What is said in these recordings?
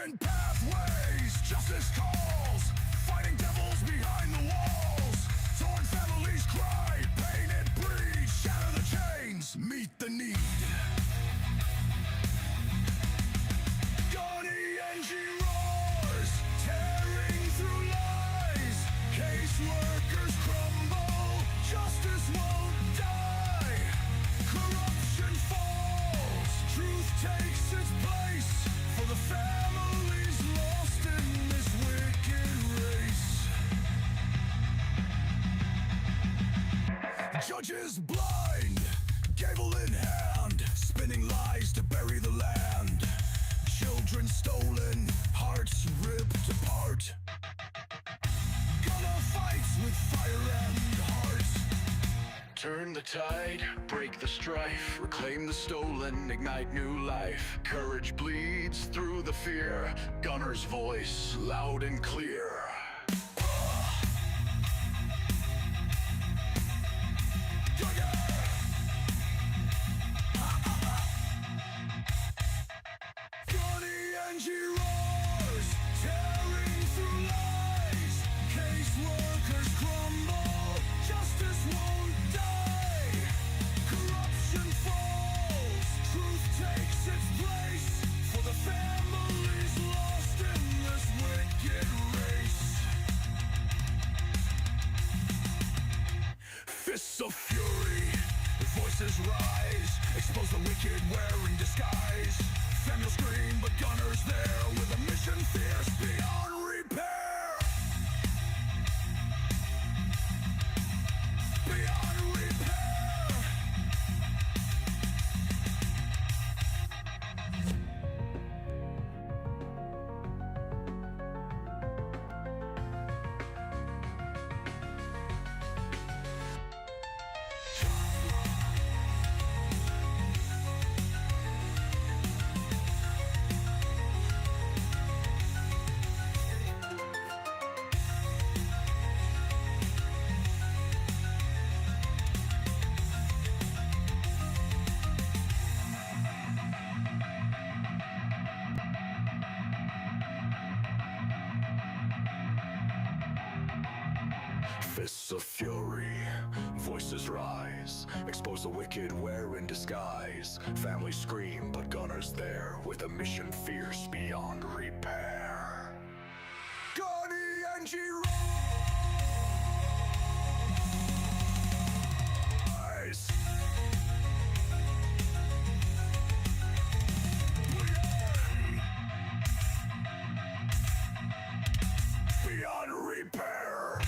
Different pathways, justice calls, fighting devils behind the walls. Torn families cry, painted breed, shatter the chains, meet the need. Roars, tearing through lies. Caseworkers crumble, justice won't die. Corruption falls, truth takes its place. For the families lost in this wicked race. Judges blind, gavel in hand, spinning lies to bury the land. Children stolen, hearts ripped apart. Gonna fight with fire and heart. Turn the tide, break the strife, reclaim the stolen, ignite new life. Courage bleeds through the fear, gunner's voice loud and clear. Roars, tearing through lies. Caseworkers crumble, justice won't die. Corruption falls, truth takes its place. For the families lost in this wicked race. Fists of fury, voices rise, expose the wicked wearing disguise. Families scream, but gunners there with a mission fierce beyond repair. Beyond repair. Fists of fury, voices rise, expose the wicked wearing disguise. Families scream, but gunners there with a mission fierce beyond repair. Gunny and rise. Beyond repair.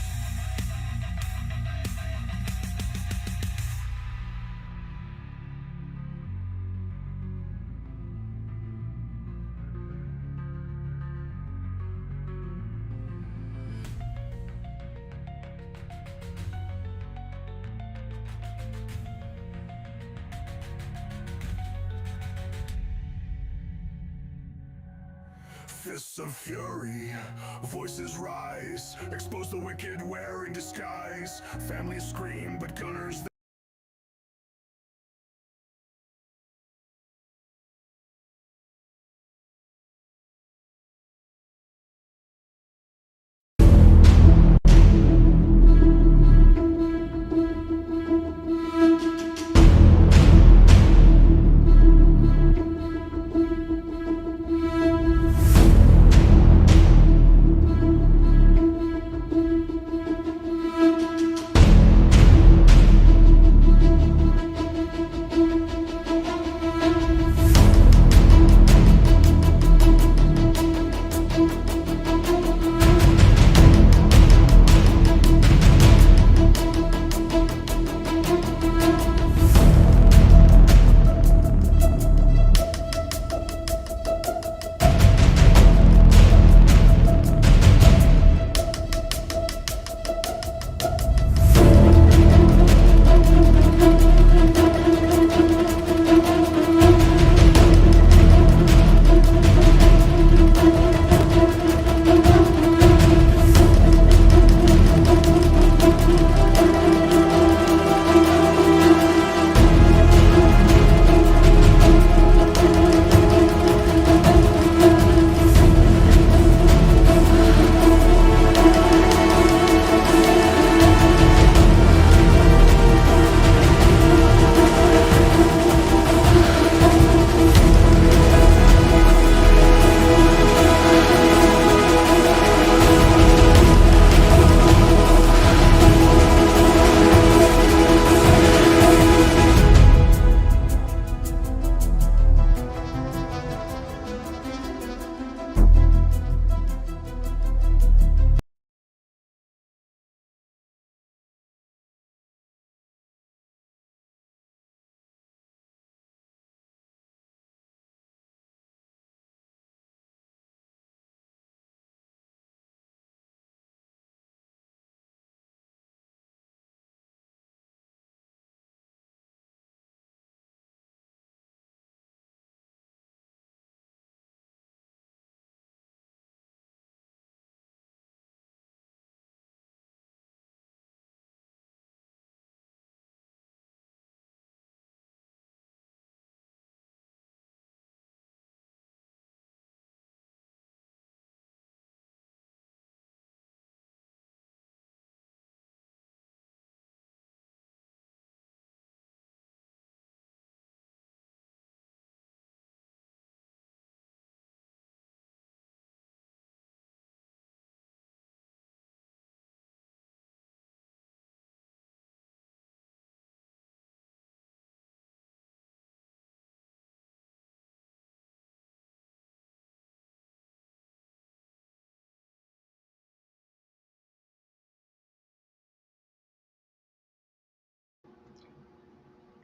Fists of fury, voices rise, expose the wicked wearing disguise. Families scream, but gunners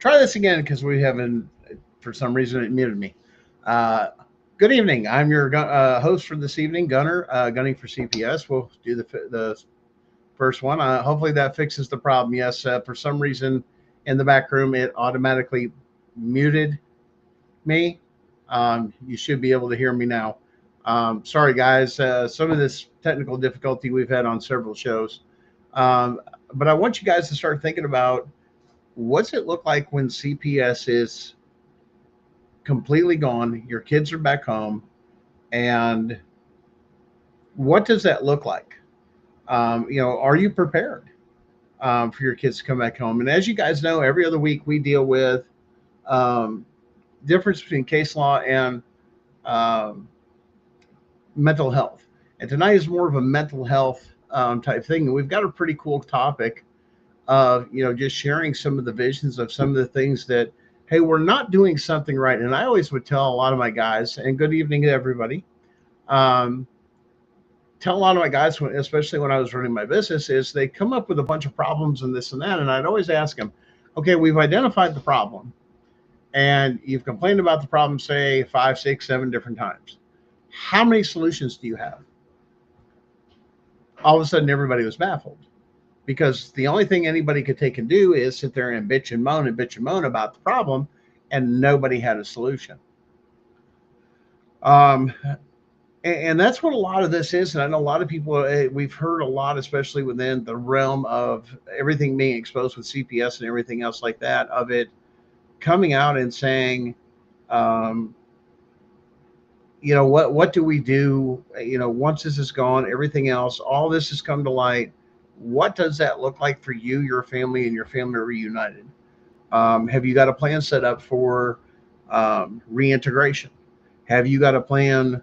Try this again because we haven't, for some reason, it muted me. Uh, Good evening. I'm your host for this evening, Gunner, gunning for CPS. We'll do the first one. Hopefully that fixes the problem. Yes, for some reason in the back room, it automatically muted me. You should be able to hear me now. Sorry, guys. Some of this technical difficulty we've had on several shows. Um, but I want you guys to start thinking about what's it look like when CPS is completely gone, your kids are back home, and what does that look like? Are you prepared for your kids to come back home? And as you guys know, every other week we deal with um, difference between case law and um, mental health. And tonight is more of a mental health type thing. And we've got a pretty cool topic of, just sharing some of the visions of some of the things that, hey, we're not doing something right. And I always would tell a lot of my guys, and good evening to everybody. Um, Tell a lot of my guys, especially when I was running my business, is they come up with a bunch of problems and this and that. And I'd always ask them, okay, we've identified the problem and you've complained about the problem, say 5, 6, 7 different times. How many solutions do you have? All of a sudden, everybody was baffled because the only thing anybody could take and do is sit there and bitch and moan about the problem, and nobody had a solution. Um, and that's what a lot of this is. And I know a lot of people, we've heard a lot, especially within the realm of everything being exposed with CPS and everything else like that, of it coming out and saying, um, what do we do? Once this is gone, everything else, all this has come to light. What does that look like for you, your family, and your family reunited? Have you got a plan set up for reintegration? Have you got a plan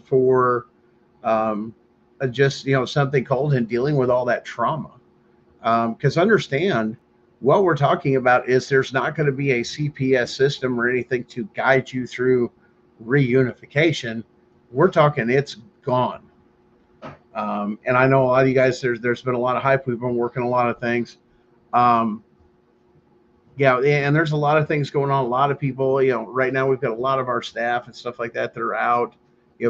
for just something called in dealing with all that trauma? Because understand, what we're talking about is there's not going to be a CPS system or anything to guide you through reunification. We're talking it's gone. And I know a lot of you guys, there's been a lot of hype. We've been working a lot of things. Um, yeah, and there's a lot of things going on. A lot of people, right now we've got a lot of our staff and stuff like that are out.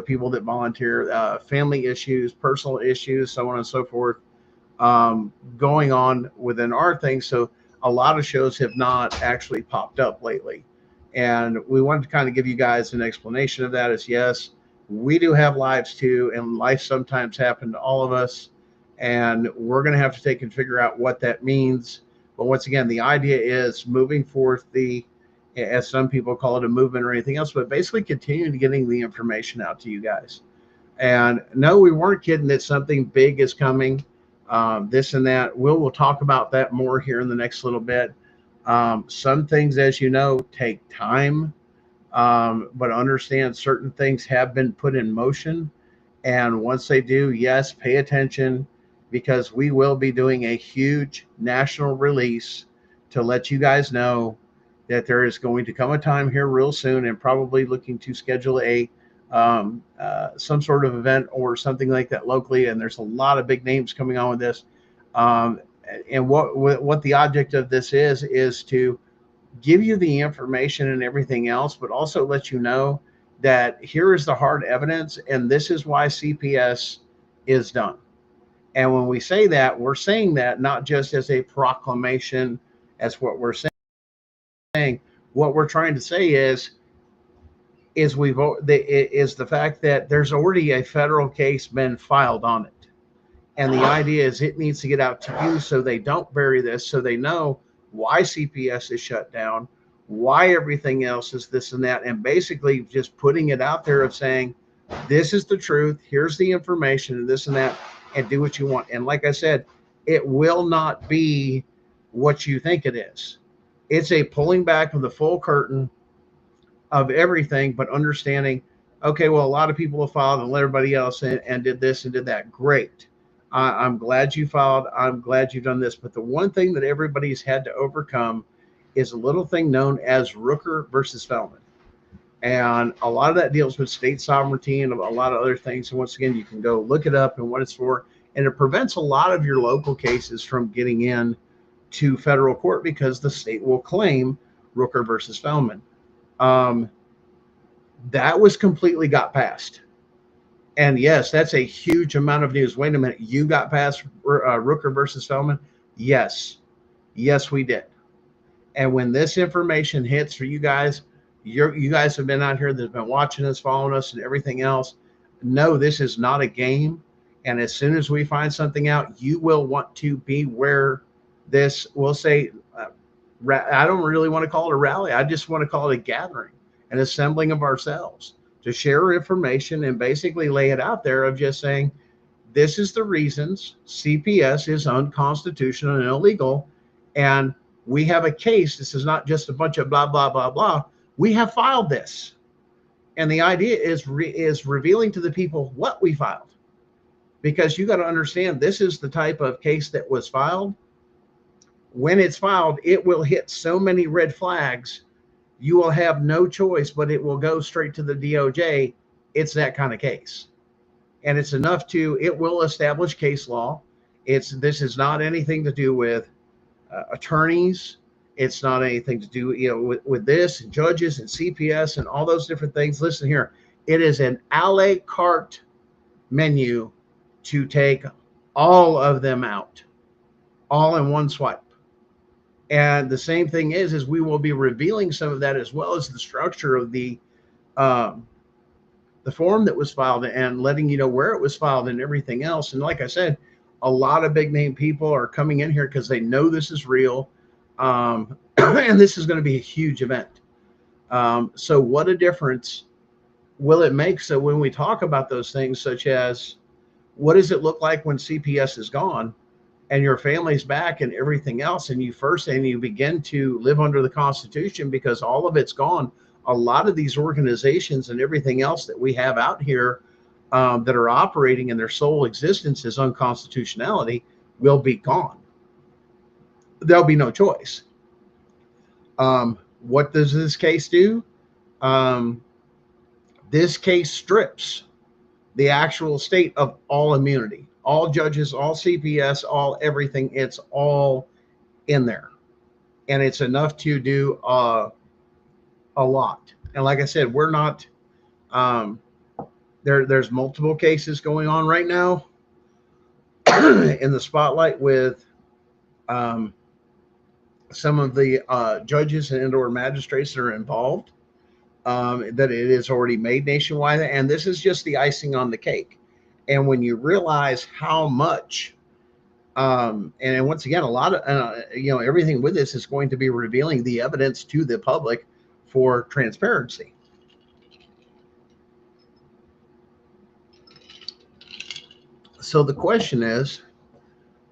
People that volunteer, family issues, personal issues, so on and so forth, going on within our thing. So a lot of shows have not actually popped up lately. And we wanted to kind of give you guys an explanation of that. Is yes, we do have lives too, and life sometimes happen to all of us. And we're going to have to take and figure out what that means. But once again, the idea is moving forth as some people call it, a movement or anything else, but basically continuing to getting the information out to you guys. And no, we weren't kidding that something big is coming, this and that. We'll talk about that more here in the next little bit. Some things, as you know, take time, but understand certain things have been put in motion. And once they do, yes, pay attention, because we will be doing a huge national release to let you guys know that there is going to come a time here real soon, and probably looking to schedule some sort of event or something like that locally. And there's a lot of big names coming on with this. And what the object of this is to give you the information and everything else, but also let you know that here is the hard evidence, and this is why CPS is done. And when we say that, we're saying that not just as a proclamation, as what we're saying. What we're trying to say is the fact that there's already a federal case been filed on it. And the idea is it needs to get out to you so they don't bury this, so they know why CPS is shut down, why everything else is this and that, and basically just putting it out there of saying, this is the truth, here's the information, and this and that, and do what you want. And like I said, it will not be what you think it is. It's a pulling back of the full curtain of everything, but understanding, okay, well, a lot of people have filed and let everybody else in and did this and did that. Great. I'm glad you filed. I'm glad you've done this. But the one thing that everybody's had to overcome is a little thing known as Rooker versus Feldman. And a lot of that deals with state sovereignty and a lot of other things. And once again, you can go look it up and what it's for. And it prevents a lot of your local cases from getting in to federal court because the state will claim Rooker versus Feldman. That was completely got passed. And yes, that's a huge amount of news. Wait a minute, you got past Rooker versus Feldman? Yes, yes, we did. And when this information hits for you guys, you guys have been out here that's been watching us, following us, and everything else. No, this is not a game. And as soon as we find something out, you will want to be where this, we'll say, I don't really want to call it a rally. I just want to call it a gathering, an assembling of ourselves to share information and basically lay it out there of just saying, this is the reasons CPS is unconstitutional and illegal. And we have a case. This is not just a bunch of blah, blah, blah, blah. We have filed this. And the idea is revealing to the people what we filed. Because you got to understand, this is the type of case that was filed. When it's filed, it will hit so many red flags, you will have no choice, but it will go straight to the DOJ. It's that kind of case. And it's enough it will establish case law. This is not anything to do with attorneys. It's not anything to do, with this and judges and CPS and all those different things. Listen here, it is an a la carte menu to take all of them out, all in one swipe. And the same thing is we will be revealing some of that, as well as the structure of the form that was filed and letting you know where it was filed and everything else. And like I said, a lot of big name people are coming in here because they know this is real. And this is going to be a huge event. So what a difference will it make? So when we talk about those things, such as what does it look like when CPS is gone and your family's back and everything else, and you begin to live under the Constitution because all of it's gone. A lot of these organizations and everything else that we have out here that are operating in their sole existence as unconstitutionality will be gone. There'll be no choice. What does this case do? This case strips the actual state of all immunity, all judges, all CPS, all everything. It's all in there. And it's enough to do a lot. And like I said, we're not, there's multiple cases going on right now in the spotlight with some of the judges and or magistrates that are involved, that it is already made nationwide. And this is just the icing on the cake. And when you realize how much, and once again, a lot of, everything with this is going to be revealing the evidence to the public for transparency. So the question is,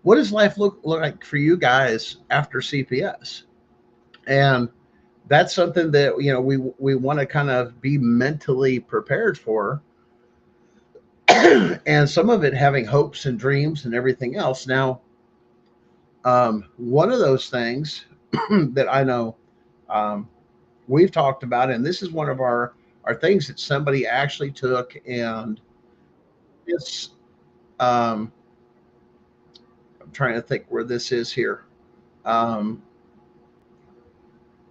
what does life look like for you guys after CPS? And that's something that, we want to kind of be mentally prepared for. And some of it having hopes and dreams and everything else. Now, one of those things that I know we've talked about, and this is one of our things that somebody actually took, and it's, I'm trying to think where this is here. Well,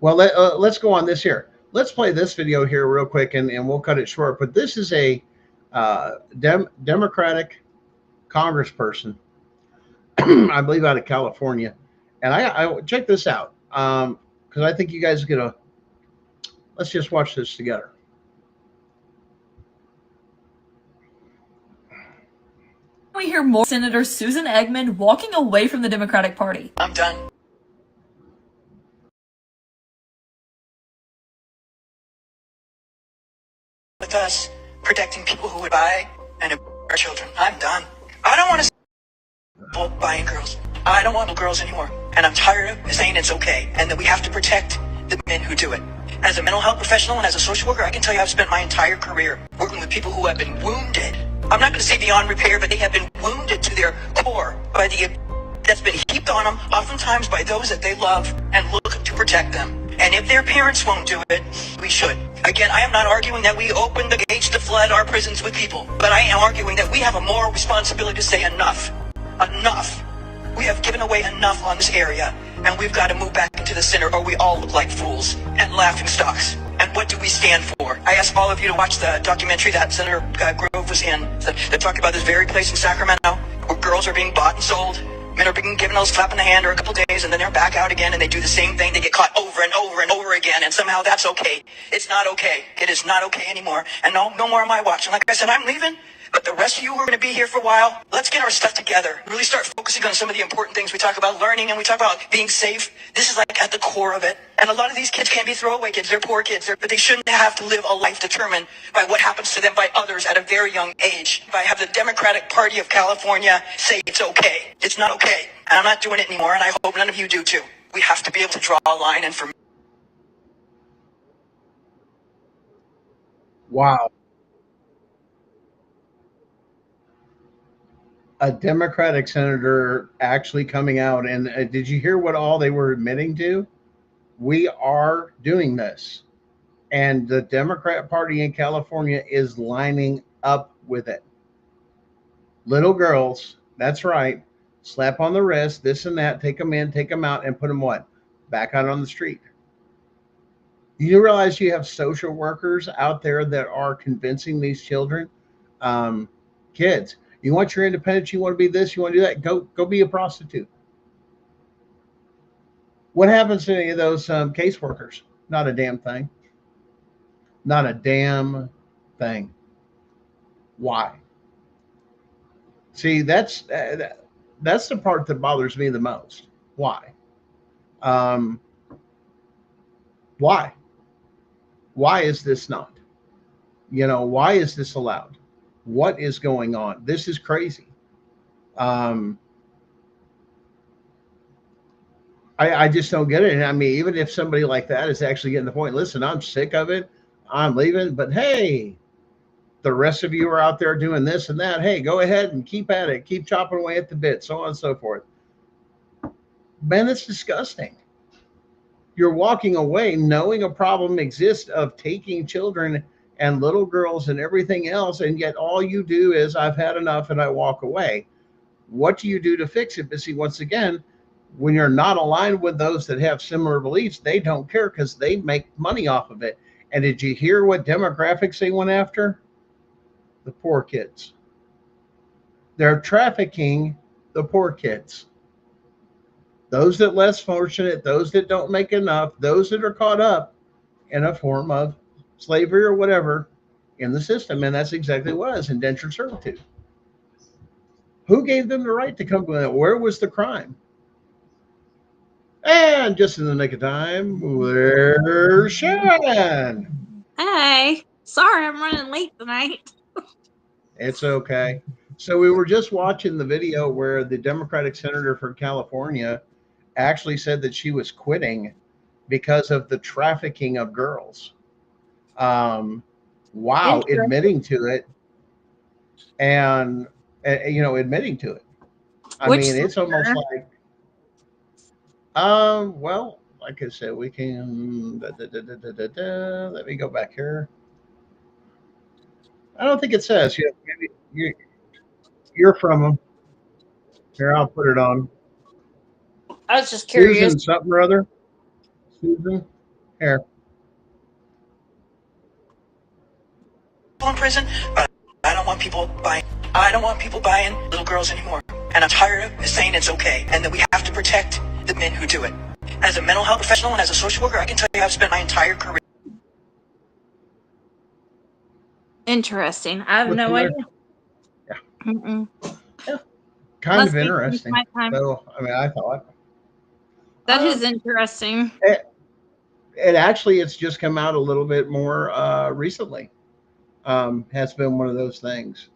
let's go on this here. Let's play this video here real quick, and we'll cut it short. But this is a Democratic congressperson, I believe out of California. And I check this out because I think you guys are going to, let's just watch this together. We hear more Senator Susan Eggman walking away from the Democratic Party. I'm done. With us protecting people who would buy and our children. I'm done. I don't want to people buying girls. I don't want girls anymore. And I'm tired of saying it's okay and that we have to protect the men who do it. As a mental health professional and as a social worker, I can tell you I've spent my entire career working with people who have been wounded. I'm not going to say beyond repair, but they have been wounded to their core by the that's been heaped on them, oftentimes by those that they love and look to protect them. And if their parents won't do it, we should. Again, I am not arguing that we open the gates to flood our prisons with people, but I am arguing that we have a moral responsibility to say enough. Enough. We have given away enough on this area. And we've got to move back into the center or we all look like fools and laughing stocks. And what do we stand for? I ask all of you to watch the documentary that Senator Grove was in that talked about this very place in Sacramento where girls are being bought and sold. Men are being given those slap in the hand or a couple days and then they're back out again and they do the same thing. They get caught over and over and over again and somehow that's okay. It's not okay. It is not okay anymore. And no more am I watching. Like I said, I'm leaving. But the rest of you who are going to be here for a while, let's get our stuff together. Really start focusing on some of the important things. We talk about learning and we talk about being safe. This is like at the core of it. And a lot of these kids can't be throwaway kids. They're poor kids. But they shouldn't have to live a life determined by what happens to them by others at a very young age. If I have the Democratic Party of California say it's okay, it's not okay. And I'm not doing it anymore. And I hope none of you do too. We have to be able to draw a line. And for me, Wow. A Democratic senator actually coming out and did you hear what all they were admitting to? We are doing this. And the Democrat Party in California is lining up with it. Little girls, that's right, slap on the wrist, this and that, take them in, take them out, and put them what? Back out on the street. You realize you have social workers out there that are convincing these children, kids, you want your independence, you want to be this, you want to do that, go be a prostitute. What happens to any of those caseworkers? Not a damn thing. Not a damn thing. Why? See, that's the part that bothers me the most. Why? Why? Why is this not? Why is this allowed? What is going on? This is crazy. I just don't get it. And I mean, even if somebody like that is actually getting the point, listen, I'm sick of it. I'm leaving. But hey, the rest of you are out there doing this and that. Hey, go ahead and keep at it. Keep chopping away at the bit, so on and so forth. Man, that's disgusting. You're walking away knowing a problem exists of taking children and little girls and everything else, and yet all you do is I've had enough and I walk away. What do you do to fix it? But see, once again, when you're not aligned with those that have similar beliefs, they don't care because they make money off of it. And did you hear what demographics they went after? The poor kids. They're trafficking the poor kids. Those that less fortunate, those that don't make enough, those that are caught up in a form of slavery or whatever in the system. And that's exactly what it is, indentured servitude. Who gave them the right to come to that? Where was the crime? And just in the nick of time, there's Sharon. Hey, sorry I'm running late tonight. It's okay. So we were just watching the video where the Democratic senator from California actually said that she was quitting because of the trafficking of girls. Wow, admitting to it, and admitting to it. I mean, it's almost like, well, like I said, we can. Let me go back here. I don't think it says. You're from them. Here, I'll put it on. I was just curious. Susan something or other. Susan, here. in prison, but I don't want people buying little girls anymore. And I'm tired of saying it's okay and that we have to protect the men who do it. As a mental health professional and as a social worker, I can tell you I've spent my entire career. Interesting. I have no idea. Yeah. Yeah. Kind of interesting. So, I mean, I thought. That is interesting. It actually, it's just come out a little bit more recently. Has been one of those things.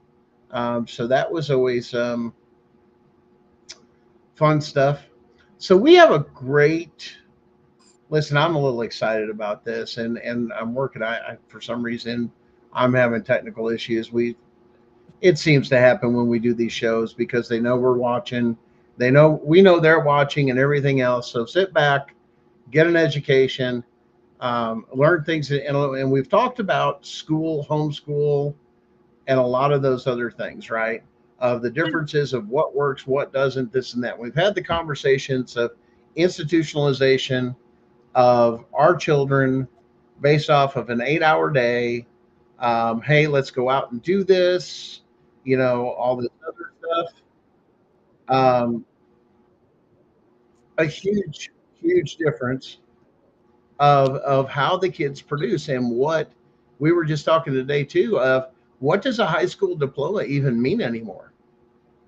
So that was always fun stuff. So we have a great, listen, I'm a little excited about this and I'm working. For some reason, I'm having technical issues. It seems to happen when we do these shows because they know we're watching. We know they're watching and everything else. So sit back, get an education, learn things. And we've talked about school, homeschool, and a lot of those other things, right? Of the differences of what works, what doesn't, this and that. We've had the conversations of institutionalization of our children based off of an 8-hour day. Hey, let's go out and do this, all this other stuff. Um, a huge, huge difference of how the kids produce, and what we were just talking today too, of what does a high school diploma even mean anymore,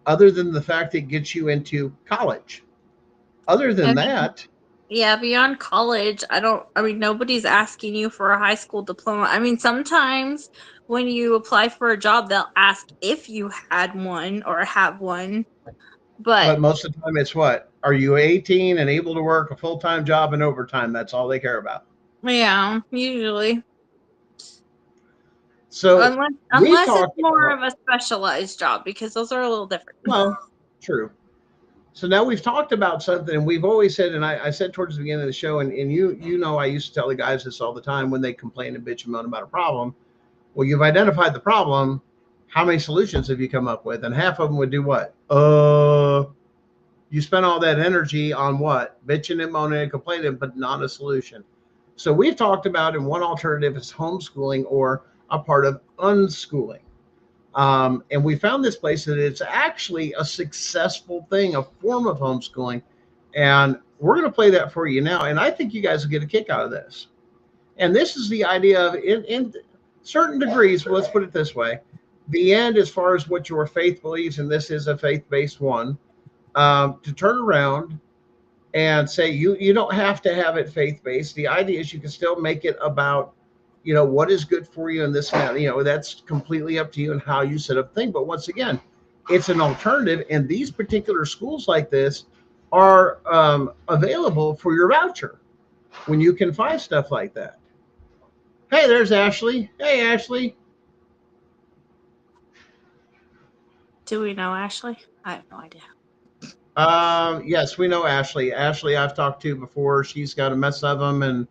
other than the fact it gets you into college. Other I than mean, that, yeah, beyond college, I mean, nobody's asking you for a high school diploma. I mean, sometimes when you apply for a job, they'll ask if you had one or have one. But but most of the time it's what? Are you 18 and able to work a full-time job and overtime? That's all they care about. yeah, usually. So Unless we unless it's talked more about, of a specialized job, because those are a little different. well, true. So now we've talked about something, and we've always said, and I said towards the beginning of the show, and I used to tell the guys this all the time when they complain and bitch and moan about a problem. Well, you've identified the problem. How many solutions have you come up with? And half of them would do what? You spent all that energy on what? Bitching and moaning and complaining, but not a solution. So we've talked about, and one alternative is homeschooling, or a part of unschooling. And we found this place that it's actually a successful thing, a form of homeschooling. And we're going to play that for you now. And I think you guys will get a kick out of this. And this is the idea of, in certain degrees, let's put it this way, the end as far as what your faith believes, and this is a faith-based one, to turn around and say you don't have to have it faith-based. The idea is you can still make it about what is good for you, and this that's completely up to you and how you set up things. But once again, it's an alternative, and these particular schools like this are available for your voucher when you can find stuff like that. Hey, there's Ashley. Hey, Ashley. Do we know Ashley? I have no idea. Yes, we know Ashley. Ashley, I've talked to before. She's got a mess of them, and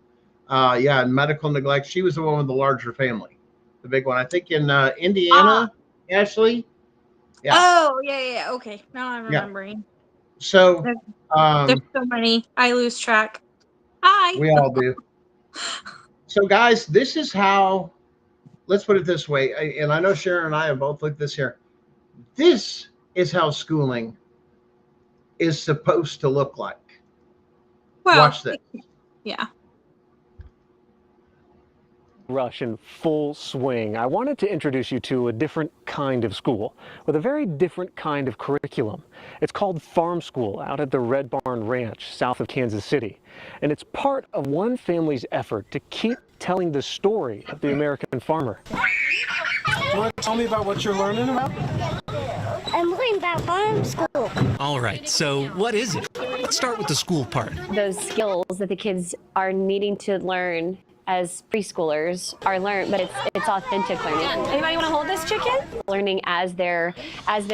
and medical neglect. She was the one with the larger family, the big one. I think in Indiana, Ashley. Yeah. Oh, yeah. Okay, now I'm Yeah. remembering. So There's so many. I lose track. Hi. we all do. So, guys, this is how. Let's put it this way, and I know Sharon and I have both looked this here. This is how schooling is supposed to look like. Well, Watch this. yeah. Rush in full swing. I wanted to introduce you to a different kind of school with a very different kind of curriculum. It's called Farm School out at the Red Barn Ranch south of Kansas City. And it's part of one family's effort to keep telling the story of the American farmer. You want to tell me about what you're learning about? I'm learning about farm school. All right, so what is it? Let's start with the school part. Those skills that the kids are needing to learn as preschoolers are learned, but it's authentic learning. Anybody want to hold this chicken? Learning as they're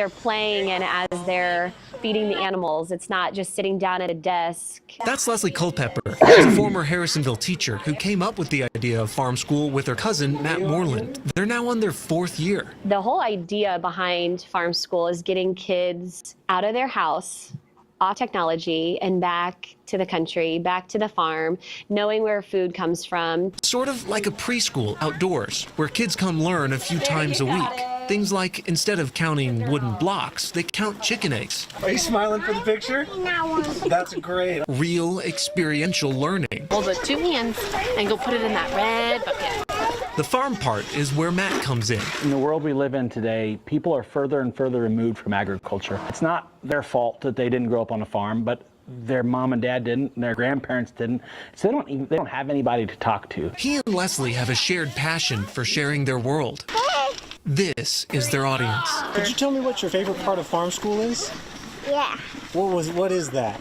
playing and as they're feeding the animals. It's not just sitting down at a desk. That's Leslie Culpepper, a former Harrisonville teacher who came up with the idea of farm school with her cousin, Matt Moreland. They're now on their 4th year. The whole idea behind farm school is getting kids out of their house, off technology, and back to the country, back to the farm, knowing where food comes from. Sort of like a preschool outdoors, where kids come learn a few times a week. Things like, instead of counting wooden blocks, they count chicken eggs. Are you smiling for the picture? That's great. Real experiential learning. Hold with 2 hands and go put it in that red bucket. The farm part is where Matt comes in. In the world we live in today, people are further and further removed from agriculture. It's not their fault that they didn't grow up on a farm, but their mom and dad didn't, and their grandparents didn't, so they don't have anybody to talk to. He and Leslie have a shared passion for sharing their world. This is their audience. Could you tell me what your favorite part of farm school is? Yeah. What is that?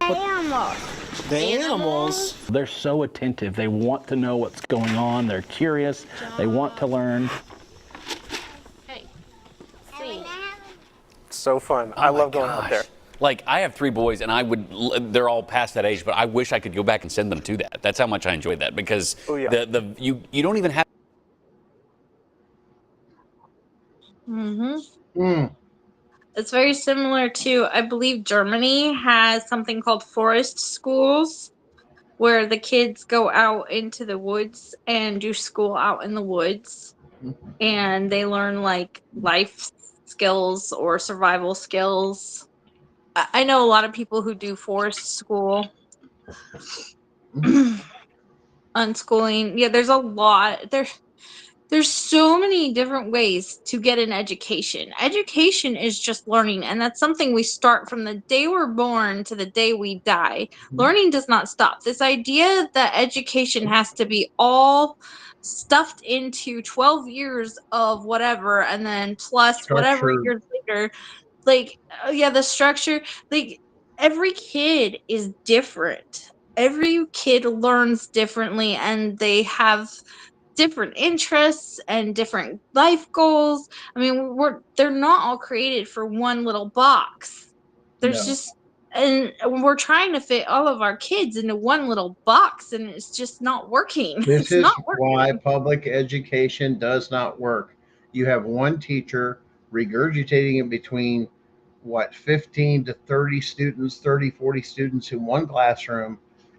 Animals. The animals. They're so attentive. They want to know what's going on. They're curious. They want to learn. Hey, see. So fun. I love going out there. Like, I have 3 boys, and they're all past that age, but I wish I could go back and send them to that. That's how much I enjoyed that, because you don't even have. It's very similar to, I believe Germany has something called forest schools, where the kids go out into the woods and do school out in the woods, and they learn like life skills or survival skills. I know a lot of people who do forest school. Unschooling. Yeah, there's a lot. There's so many different ways to get an education. Education is just learning, and that's something we start from the day we're born to the day we die. Learning does not stop. This idea that education has to be all stuffed into 12 years of whatever and then plus whatever Structure. years later, like, yeah, the structure, like, every kid is different. Every kid learns differently, and they have different interests and different life goals. I mean, they're not all created for one little box. There's No. just, and we're trying to fit all of our kids into one little box, and it's just not working. This It's not is why working. public education does not work. You have one teacher regurgitating in between what 15 to 30 students, 30, 40 students in one classroom,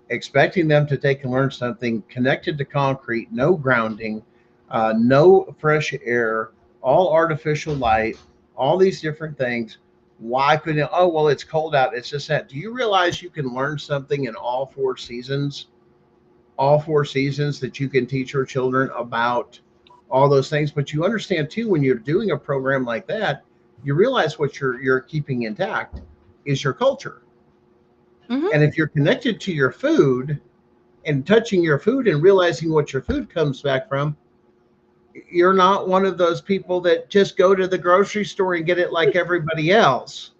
expecting them to take and learn something connected to concrete, no grounding, no fresh air, all artificial light, all these different things. Why couldn't, oh, well, it's cold out. It's just that. Do you realize you can learn something in all four seasons? All four seasons that you can teach your children about all those things. But you understand too, when you're doing a program like that, you realize what you're keeping intact is your culture. And if you're connected to your food and touching your food and realizing what your food comes back from, you're not one of those people that just go to the grocery store and get it like everybody else.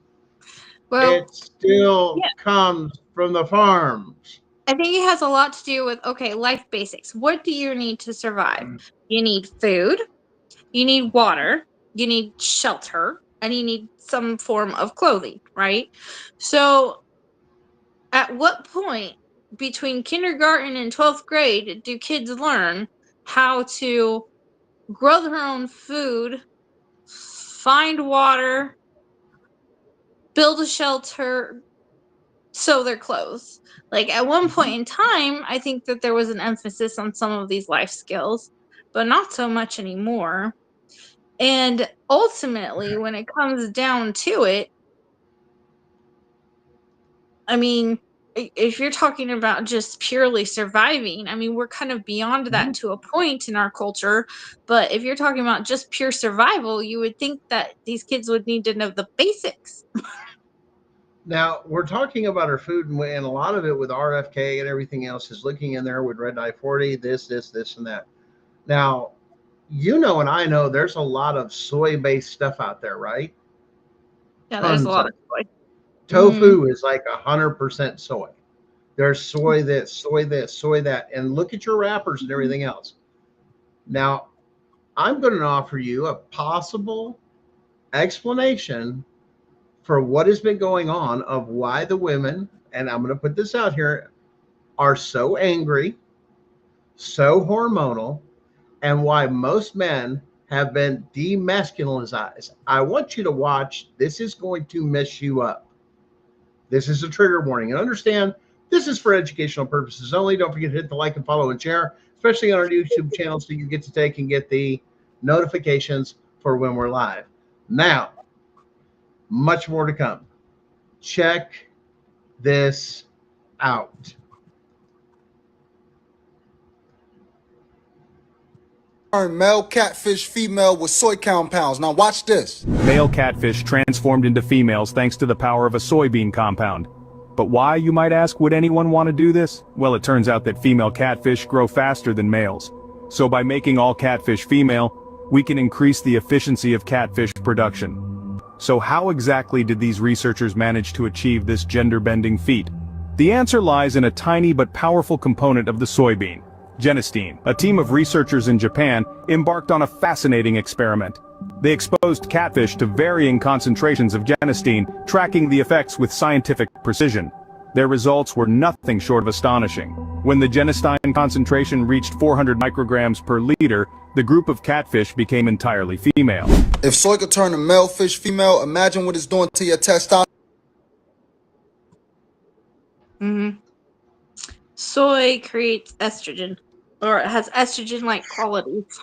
Well, it still comes from the farms. I think it has a lot to do with, okay, life basics. What do you need to survive? You need food, you need water, you need shelter, and you need some form of clothing, right? So at what point between kindergarten and 12th grade do kids learn how to grow their own food, find water, build a shelter, sew their clothes? Like, at one point in time, I think that there was an emphasis on some of these life skills, but not so much anymore. And ultimately, when it comes down to it, I mean, if you're talking about just purely surviving, I mean, we're kind of beyond that to a point in our culture. But if you're talking about just pure survival, you would think that these kids would need to know the basics. Now we're talking about our food, and a lot of it with RFK and everything else is looking in there with Red Dye 40, this, and that. Now, you know, and I know there's a lot of soy-based stuff out there, right? Yeah, there's a Tons lot of of soy. tofu is like 100% soy. There's soy this, soy this, soy that, and look at your wrappers and everything else. Now, I'm going to offer you a possible explanation for what has been going on of why the women, and I'm going to put this out here, are so angry, so hormonal, and why most men have been demasculinized. I want you to watch. This is going to mess you up. This is a trigger warning. And understand, this is for educational purposes only. Don't forget to hit the like and follow and share, especially on our YouTube channel, so you get to take and get the notifications for when we're live. Now, much more to come. Check this out. Male catfish female with soy compounds. Now watch this. Male catfish transformed into females thanks to the power of a soybean compound. But why, you might ask, would anyone want to do this? Well, it turns out that female catfish grow faster than males. So by making all catfish female, we can increase the efficiency of catfish production. So how exactly did these researchers manage to achieve this gender-bending feat? The answer lies in a tiny but powerful component of the soybean, genistein. A team of researchers in Japan embarked on a fascinating experiment. They exposed catfish to varying concentrations of genistein, tracking the effects with scientific precision. Their results were nothing short of astonishing. When the genistein concentration reached 400 micrograms per liter, the group of catfish became entirely female. If soy could turn a male fish female, imagine what it's doing to your testosterone. Soy creates estrogen, or it has estrogen-like qualities.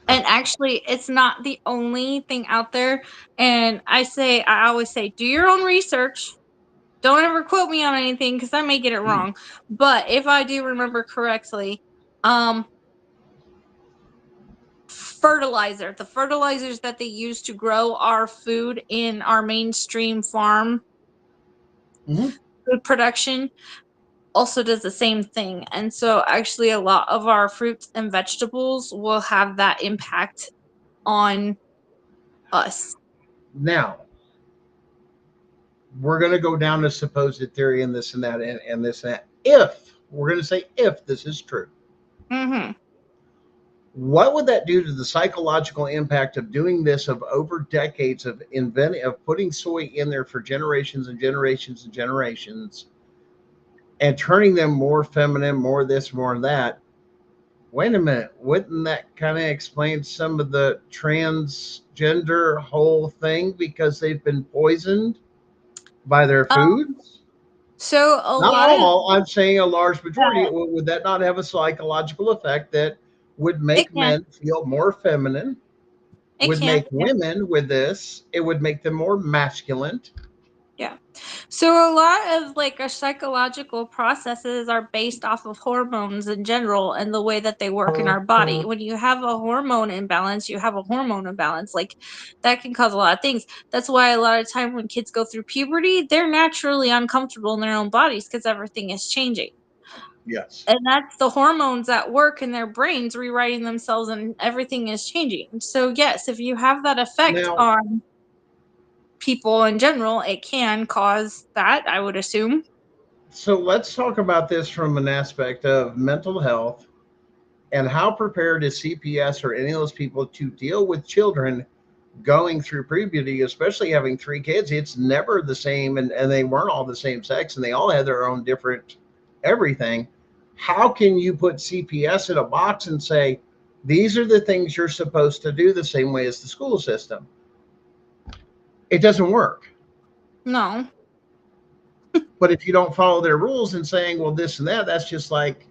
And actually, it's not the only thing out there. And I always say, do your own research. Don't ever quote me on anything because I may get it wrong. But if I do remember correctly, the fertilizers that they use to grow our food in our mainstream farm food production also does the same thing. And so actually a lot of our fruits and vegetables will have that impact on us. Now, we're going to go down to supposed theory and this and that and this and that. If we're going to say if this is true, what would that do to the psychological impact of doing this of over decades of putting soy in there for generations and generations and generations and turning them more feminine, more this, more that? Wait a minute, wouldn't that kind of explain some of the transgender whole thing because they've been poisoned by their foods? So Not all, I'm saying a large majority. Would that not have a psychological effect that would make men feel more feminine? Would make women with this, it would make them more masculine. Yeah. So a lot of like our psychological processes are based off of hormones in general and the way that they work in our body. When you have a hormone imbalance, you have a hormone imbalance. Like that can cause a lot of things. That's why a lot of time when kids go through puberty, they're naturally uncomfortable in their own bodies because everything is changing. Yes. And that's the hormones at work in their brains rewriting themselves and everything is changing. So yes, if you have that effect on people in general, it can cause that, I would assume. So let's talk about this from an aspect of mental health and how prepared is CPS or any of those people to deal with children going through puberty, especially having 3 kids. It's never the same, and they weren't all the same sex, and they all had their own different everything. How can you put CPS in a box and say, these are the things you're supposed to do the same way as the school system? It doesn't work. No. But if you don't follow their rules and saying, well, this and that, that's just like,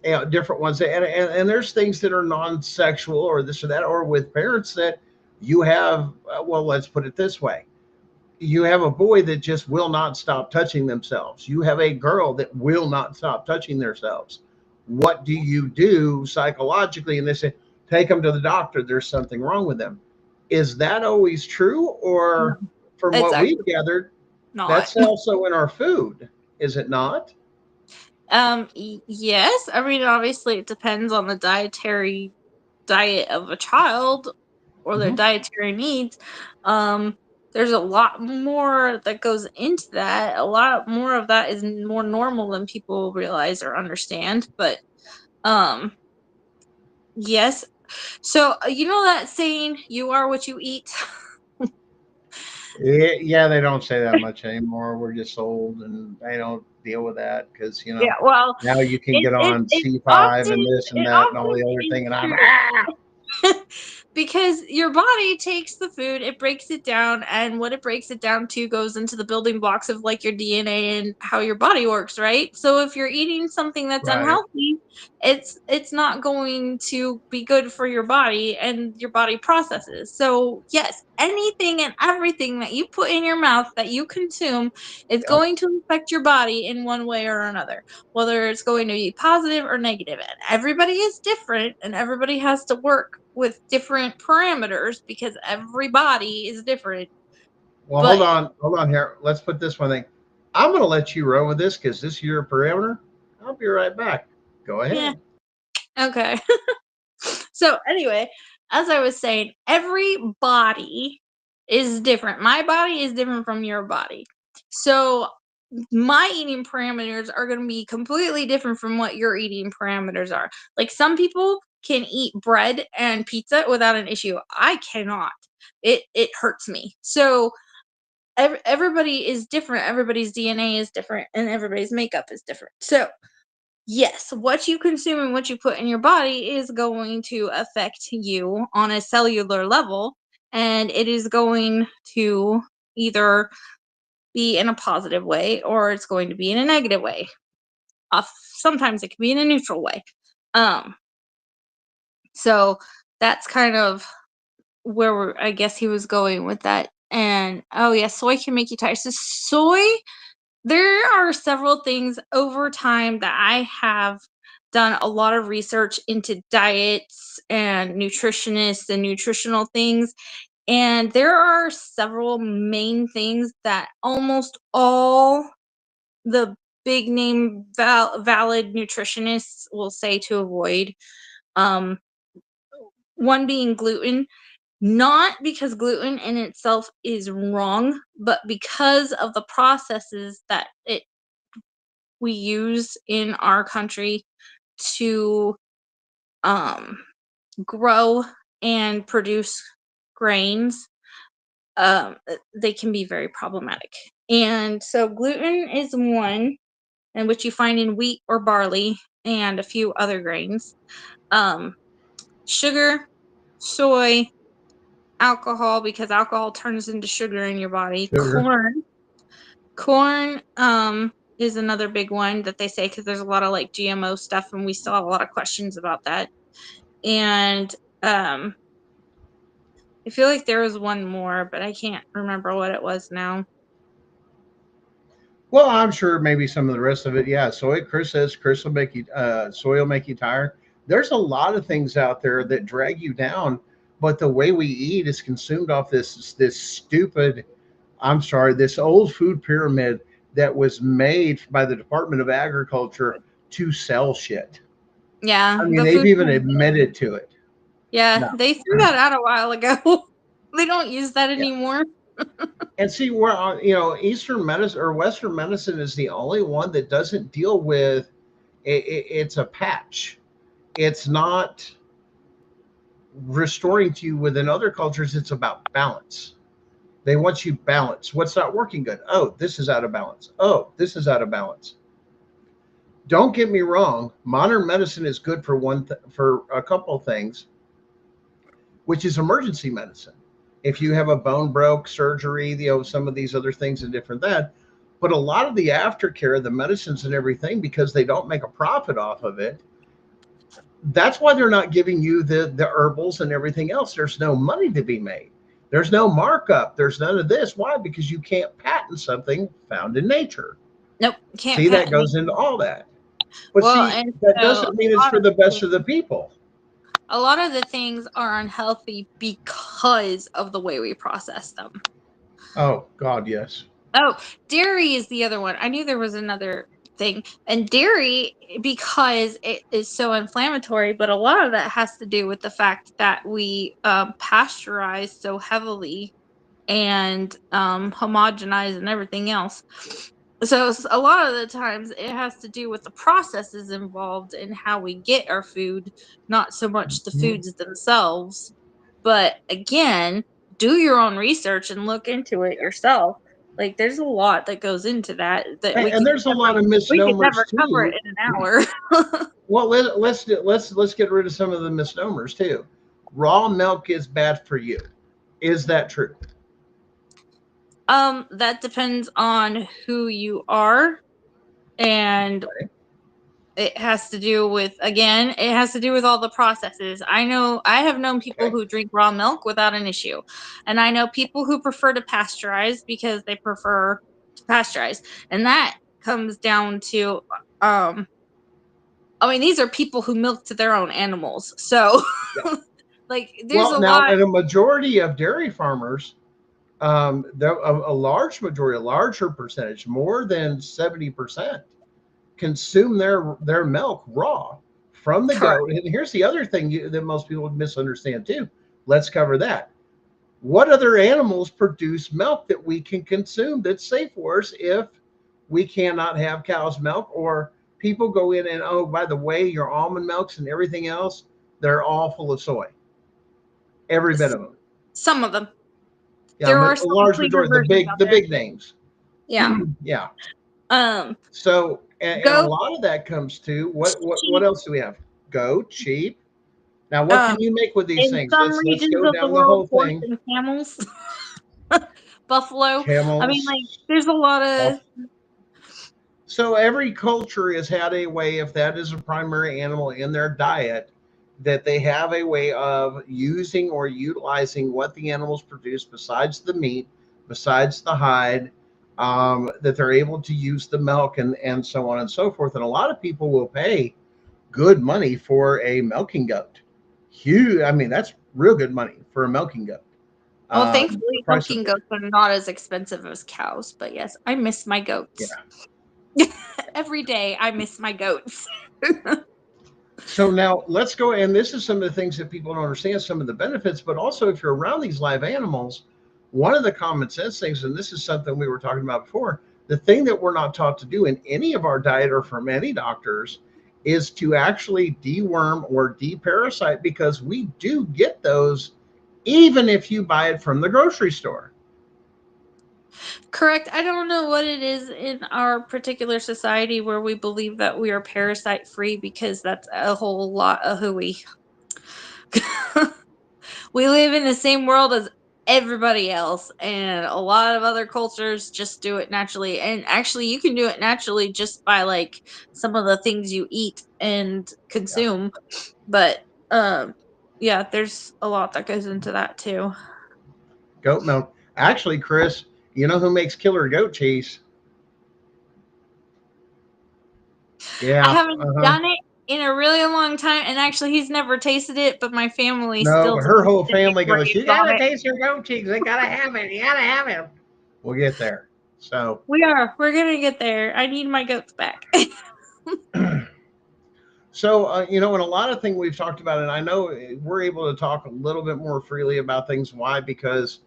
you know, different ones. And there's things that are non-sexual or this or that, or with parents that you have, well, let's put it this way. You have a boy that just will not stop touching themselves. You have a girl that will not stop touching themselves. What do you do psychologically? And they say, take them to the doctor. There's something wrong with them. Is that always true? Or from It's what we've gathered, that's also in our food, is it not? Yes. I mean, obviously it depends on the dietary diet of a child or their dietary needs. There's a lot more that goes into that. A lot more of that is more normal than people realize or understand. But yes. So you know that saying, "You are what you eat." Yeah, they don't say that much anymore. We're just old, and they don't deal with that because Yeah. Well, now you can get on C5 often, and this and it that and all the often other is thing, and I'm true. Because your body takes the food, it breaks it down, and what it breaks it down to goes into the building blocks of like your DNA and how your body works, right? So if you're eating something that's right. unhealthy, it's not going to be good for your body and your body processes. So yes, anything and everything that you put in your mouth that you consume is going to affect your body in one way or another, whether it's going to be positive or negative. And everybody is different, and everybody has to work with different parameters because everybody is different. Well, But hold on here. Let's put this one thing. I'm going to let you roll with this because this is your parameter. I'll be right back. Go yeah, ahead. okay. So anyway, as I was saying, every body is different. My body is different from your body. So my eating parameters are going to be completely different from what your eating parameters are. Like some people can eat bread and pizza without an issue. I cannot. It hurts me. So everybody is different. Everybody's DNA is different, and everybody's makeup is different. So yes, what you consume and what you put in your body is going to affect you on a cellular level, and it is going to either be in a positive way or it's going to be in a negative way. Sometimes it can be in a neutral way. So that's kind of where I guess he was going with that. And oh yeah, soy can make you tired. So soy, there are several things over time that I have done a lot of research into diets and nutritionists and nutritional things. And there are several main things that almost all the big name valid nutritionists will say to avoid. Um, one being gluten, not because gluten in itself is wrong, but because of the processes that we use in our country to grow and produce grains. They can be very problematic. And so gluten is one, and which you find in wheat or barley and a few other grains. Sugar, soy, alcohol, because alcohol turns into sugar in your body. Sugar. Corn is another big one that they say, because there's a lot of like GMO stuff, and we still have a lot of questions about that. And I feel like there was one more, but I can't remember what it was now. Well, I'm sure maybe some of the rest of it. Yeah, soy. Chris says Chris will make you. Soy will make you tired. There's a lot of things out there that drag you down, but the way we eat is consumed off this stupid. I'm sorry, this old food pyramid that was made by the Department of Agriculture to sell shit. Yeah, I mean, they've even admitted to it. Yeah, No. they threw that out a while ago. They don't use that anymore. And see, where Eastern medicine or Western medicine is the only one that doesn't deal with it's a patch. It's not restoring to you. Within other cultures, it's about balance. They want you balance. What's not working good? Oh, this is out of balance. Oh, this is out of balance. Don't get me wrong. Modern medicine is good for for a couple of things, which is emergency medicine. If you have a bone broke, surgery, some of these other things and different that. But a lot of the aftercare, the medicines and everything, because they don't make a profit off of it, that's why they're not giving you the herbals and everything else. There's no money to be made. There's no markup. There's none of this. Why? Because you can't patent something found in nature. Nope, can't. See, that goes into all that. But well, see, that doesn't mean it's for the best of the people. A lot of the things are unhealthy because of the way we process them. Oh, God, yes. Oh, dairy is the other one. I knew there was another thing. And dairy, because it is so inflammatory, but a lot of that has to do with the fact that we pasteurize so heavily and homogenize and everything else. So a lot of the times it has to do with the processes involved in how we get our food, not so much the foods themselves. But again, do your own research and look into it yourself. Like there's a lot that goes into that. And there's a lot of misnomers we could never too. cover it in an hour. Well, let's get rid of some of the misnomers too. Raw milk is bad for you. Is that true? That depends on who you are, and it has to do with, again, it has to do with all the processes. I have known people who drink raw milk without an issue, and I know people who prefer to pasteurize because they prefer to pasteurize, and that comes down to these are people who milk to their own animals, so like there's a lot. And a majority of dairy farmers, a large majority, a larger percentage, more than 70%, consume their milk raw from the goat. And here's the other thing that most people misunderstand too. Let's cover that. What other animals produce milk that we can consume that's safe for us if we cannot have cow's milk? Or people go in and, oh, by the way, your almond milks and everything else, they're all full of soy. Every bit of them. Some of them. Yeah, there are a large majority, the big names. Yeah. Yeah. So and a Goat, lot of that comes to what sheep, else do we have? Goat, sheep. Now, what can you make with these in things? some Let's regions go of the down the world, whole horse thing. and camels, buffalo. I mean, Camels. like, there's a lot of. So every culture has had a way, if that is a primary animal in their diet, that they have a way of using or utilizing what the animals produce besides the meat, besides the hide, that they're able to use the milk and so on and so forth. And a lot of people will pay good money for a milking goat. Huge. I mean, that's real good money for a milking goat. Well, The thankfully, price of milking goats are not as expensive as cows. But yes, I miss my goats. yeah. Every day, I miss my goats. So now let's go, and this is some of the things that people don't understand, some of the benefits, but also if you're around these live animals, one of the common sense things, and this is something we were talking about before, the thing that we're not taught to do in any of our diet or from any doctors is to actually deworm or deparasite, because we do get those even if you buy it from the grocery store. Correct. I don't know what it is in our particular society where we believe that we are parasite free, because that's a whole lot of hooey. We live in the same world as everybody else, and a lot of other cultures just do it naturally. And actually, you can do it naturally just by like some of the things you eat and consume. But yeah, there's a lot that goes into that too. Goat milk. Actually, Chris, you know who makes killer goat cheese? I Yeah. haven't Uh-huh. done it in a really long time, and actually, he's never tasted it, but my family No, still but her whole debates family goes, you on gotta it. taste your goat cheese. They gotta have it. You gotta have it. We'll get there. So, We're gonna get there. I need my goats back. and a lot of things we've talked about, and I know we're able to talk a little bit more freely about things. Why? Because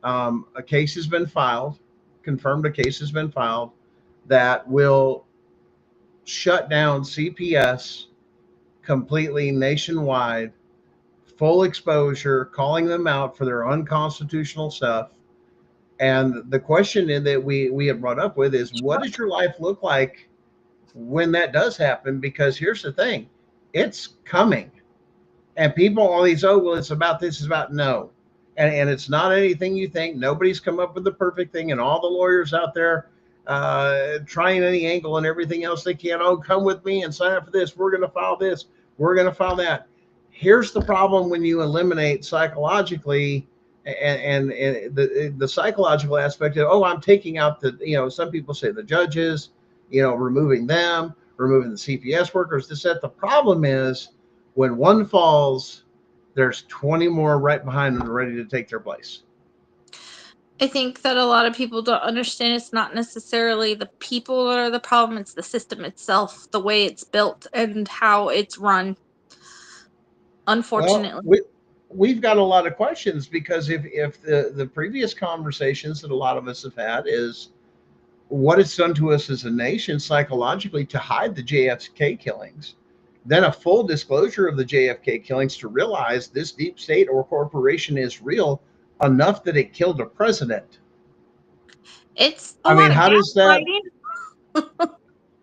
a case has been filed, confirmed a case has been filed that will shut down CPS completely nationwide, full exposure, calling them out for their unconstitutional stuff. And the question that we have brought up with is, what does your life look like when that does happen? Because here's the thing, it's coming. And people always, oh, well, it's about this, is about no. And it's not anything you think. Nobody's come up with the perfect thing. And all the lawyers out there trying any angle and everything else they can. Oh, come with me and sign up for this. We're going to file this. We're going to file that. Here's the problem when you eliminate psychologically and the psychological aspect of, oh, I'm taking out some people say the judges, removing them, removing the CPS workers, this, that. The problem is when one falls, there's 20 more right behind them ready to take their place. I think that a lot of people don't understand it's not necessarily the people that are the problem, it's the system itself, the way it's built and how it's run. Well, Unfortunately. we've got a lot of questions, because if the previous conversations that a lot of us have had is what it's done to us as a nation psychologically to hide the JFK killings, then a full disclosure of the JFK killings to realize this deep state or corporation is real enough that it killed a president. It's a I lot mean, of how does that? gaslighting.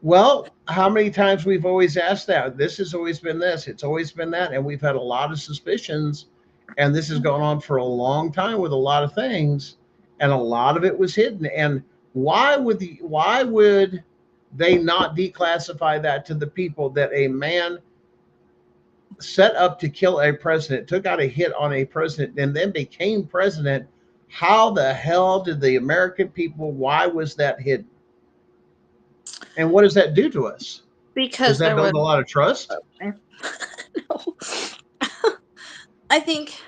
Well, how many times we've always asked that? This has always been this, it's always been that, and we've had a lot of suspicions, and this has gone on for a long time with a lot of things, and a lot of it was hidden. And why would they not declassify that to the people that a man set up to kill a president, took out a hit on a president, and then became president? How the hell did the American people, why was that hidden? And what does that do to us? Does Because that there was build a lot of trust? no. I think,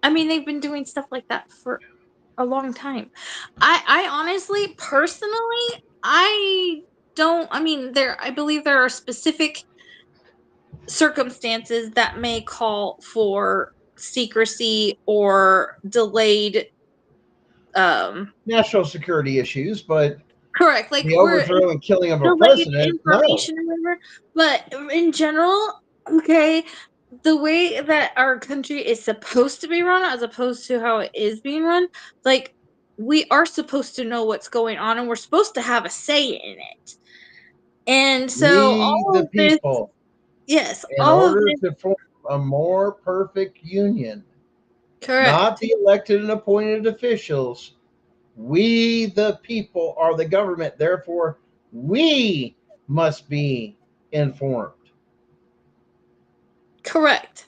I mean, they've been doing stuff like that for a long time. I honestly, personally, I don't, I mean, I believe there are specific circumstances that may call for secrecy or delayed National security issues, but correct, like the we're overthrow and killing of a delayed president, no. information or whatever. But in general, okay, the way that our country is supposed to be run as opposed to how it is being run, like we are supposed to know what's going on and we're supposed to have a say in it. And so We, all the of this, people, yes, in all of order this, to form a more perfect union, not correct. the elected and appointed officials, we, the people, are the government. Therefore, we must be informed. Correct.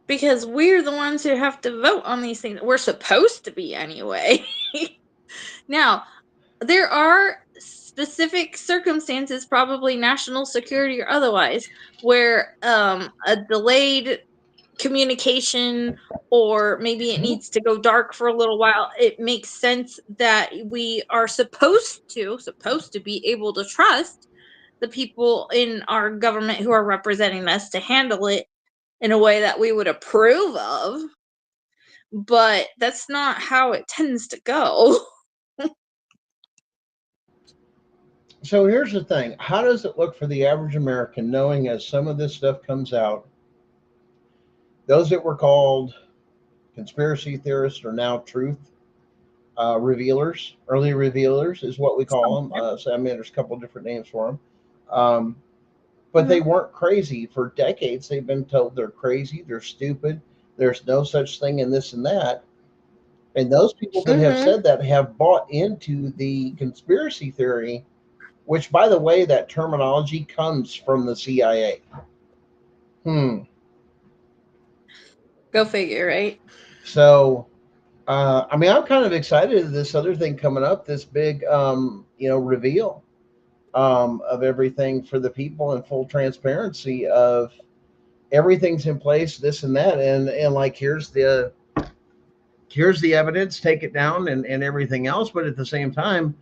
Because we're the ones who have to vote on these things. We're supposed to be anyway. Now, there are specific circumstances, probably national security or otherwise, where a delayed communication, or maybe it needs to go dark for a little while, it makes sense that we are supposed to be able to trust the people in our government who are representing us to handle it in a way that we would approve of, but that's not how it tends to go. So here's the thing. How does it look for the average American knowing as some of this stuff comes out, those that were called conspiracy theorists are now truth revealers, early revealers is what we call them. So I mean, there's a couple of different names for them. But they weren't crazy. For decades, they've been told they're crazy, they're stupid, there's no such thing in this and that. And those people that have said that have bought into the conspiracy theory, which, by the way, that terminology comes from the CIA. Go figure, right? So, I mean, I'm kind of excited at this other thing coming up, this big, reveal of everything for the people and full transparency of everything's in place, this and that, and like here's the evidence, take it down, and everything else. But at the same time,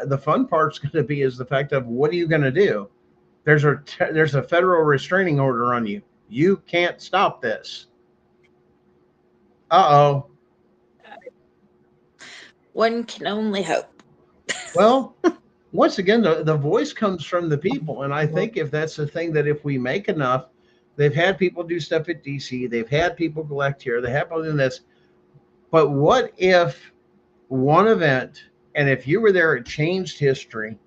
the fun part's going to be is the fact of what are you going to do? There's a federal restraining order on you. You can't stop this. Uh-oh. One can only hope. Well, once again, the voice comes from the people. And I think if that's the thing, that if we make enough, they've had people do stuff at DC, they've had people collect here, they have people doing this. But what if one event, and if you were there, it changed history,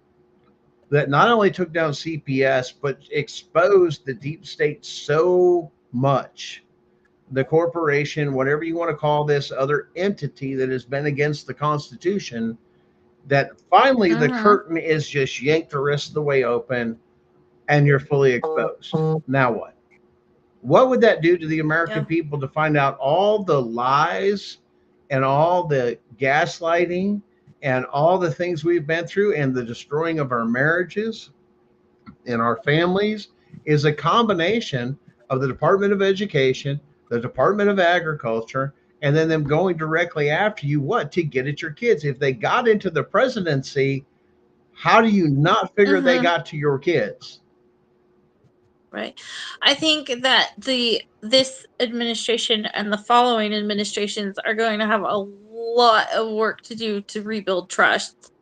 that not only took down CPS, but exposed the deep state so much, the corporation, whatever you want to call this other entity that has been against the Constitution, that finally the curtain is just yanked the rest of the way open and you're fully exposed. Now what? What would that do to the American people to find out all the lies and all the gaslighting and all the things we've been through, and the destroying of our marriages and our families is a combination of the Department of Education, the Department of Agriculture, and then them going directly after you, to get at your kids. If they got into the presidency, how do you not figure they got to your kids? Right. I think that this administration and the following administrations are going to have a lot of work to do to rebuild trust,